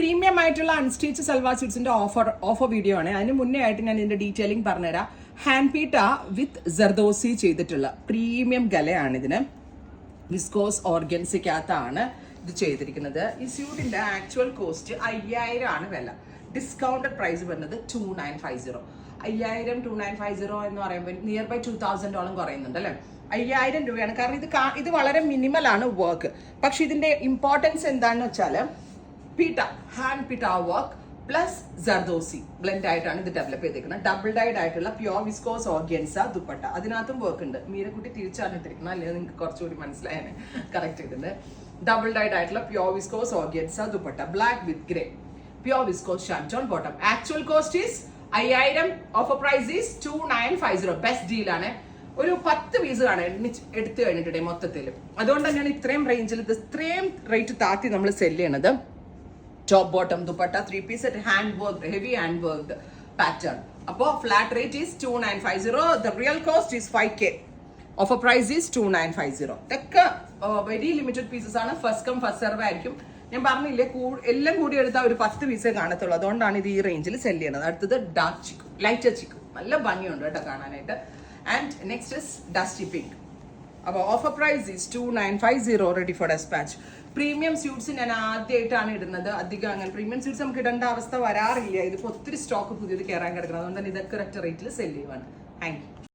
Premium ആയിട്ടുള്ള unstitch salwar സ്യൂട്ട്സിന്റെ offer video ആണ്. അതിന് മുന്നേ ആയിട്ട് ഞാൻ ഇതിന്റെ ഡീറ്റെയിലിംഗ് പറഞ്ഞുതരാം. ഹാൻഡ് പീട്ട വിത്ത് ജർദോസി ചെയ്തിട്ടുള്ള പ്രീമിയം ഗലയാണ് ഇതിന്. വിസ്കോസ് ഓർഗൻസിക്കകത്താണ് ഇത് ചെയ്തിരിക്കുന്നത്. ഈ സ്യൂട്ടിന്റെ ആക്ച്വൽ കോസ്റ്റ് 5000 ആണ് വില. ഡിസ്കൗണ്ടഡ് പ്രൈസ് വരുന്നത് 2950. 5000 2950 എന്ന് പറയുമ്പോൾ നിയർ ബൈ $2000 കുറയുന്നുണ്ട് അല്ലേ. 5000 രൂപയാണ്. കാരണം ഇത് വളരെ മിനിമൽ ആണ് വർക്ക്. പക്ഷെ ഇതിന്റെ ഇമ്പോർട്ടൻസ് എന്താണെന്ന് വെച്ചാൽ പീട്ട ഹാൻഡ് പീട്ട വർക്ക് പ്ലസ് ജർദോസി ബ്ലെൻഡ് ആയിട്ടാണ് ഇത് ഡെവലപ്പ് ചെയ്തിരിക്കുന്നത്. ഡബിൾ ഡൈഡ് ആയിട്ടുള്ള പ്യോർ വിസ്കോസ് ഓർഗൻസ ദുപ്പട്ട. അതിനകത്തും വർക്ക് ഉണ്ട്. മീരക്കുട്ടി തിരിച്ചാണ് ഇട്ടിരിക്കുന്നത്, അല്ലെങ്കിൽ നിങ്ങൾക്ക് കുറച്ചുകൂടി മനസ്സിലായാണ് കറക്റ്റ് ചെയ്തിട്ടുണ്ട്. ഡബിൾ ഡൈഡ് ആയിട്ടുള്ള pure viscose organza dupatta, black with grey, pure viscose shantoon bottom. Actual cost is 5000. Offer price is 2950. Best ഡീലാണ്. ഒരു 10 പീസ് ആണ് എടുത്തു കഴിഞ്ഞിട്ടുണ്ടെ മൊത്തത്തിൽ. അതുകൊണ്ട് തന്നെയാണ് ഇത്രയും റേഞ്ചിൽ ഇത്രയും റേറ്റ് താത്തി നമ്മൾ സെല് ചെയ്യണത്. Top bottom dupatta 3 piece set, hand work, heavy hand work pattern. അപ്പോൾ flat rate is 2950. The real cost is 5K. Offer price is 2950. ഇതൊക്കെ വെരി ലിമിറ്റഡ് പീസസ് ആണ്. ഫസ്റ്റ് കം ഫസ്റ്റ് സെർവ് ആയിരിക്കും. ഞാൻ പറഞ്ഞില്ലേ, എല്ലാം കൂടി എടുത്താൽ ഒരു 10 പീസേ കാണത്തുള്ളൂ. അതുകൊണ്ടാണ് ഇത് ഈ റേഞ്ചിൽ സെല് ചെയ്യണത്. അടുത്തത് ഡാർക്ക് ചിക്കു, ലൈറ്റർ ചിക്കു. നല്ല ഭംഗിയുണ്ട് കേട്ടോ കാണാനായിട്ട്. And next is dusty pink. അപ്പോൾ offer price is 2950. Ready for dispatch. Premium suits ഞാൻ ആദ്യമായിട്ടാണ് ഇടുന്നത്. അധികം അങ്ങനെ പ്രീമിയം സ്യൂട്ട്സ് നമുക്ക് ഇടേണ്ട അവസ്ഥ വരാറില്ല. ഇതിപ്പോൾ ഒത്തിരി സ്റ്റോക്ക് പുതിയത് കയറാൻ കിടക്കണം. അതുകൊണ്ട് തന്നെ ഇതൊക്കെ ഒരൊറ്റ റേറ്റിൽ സെല് ചെയ്യുവാണ്. Thank you.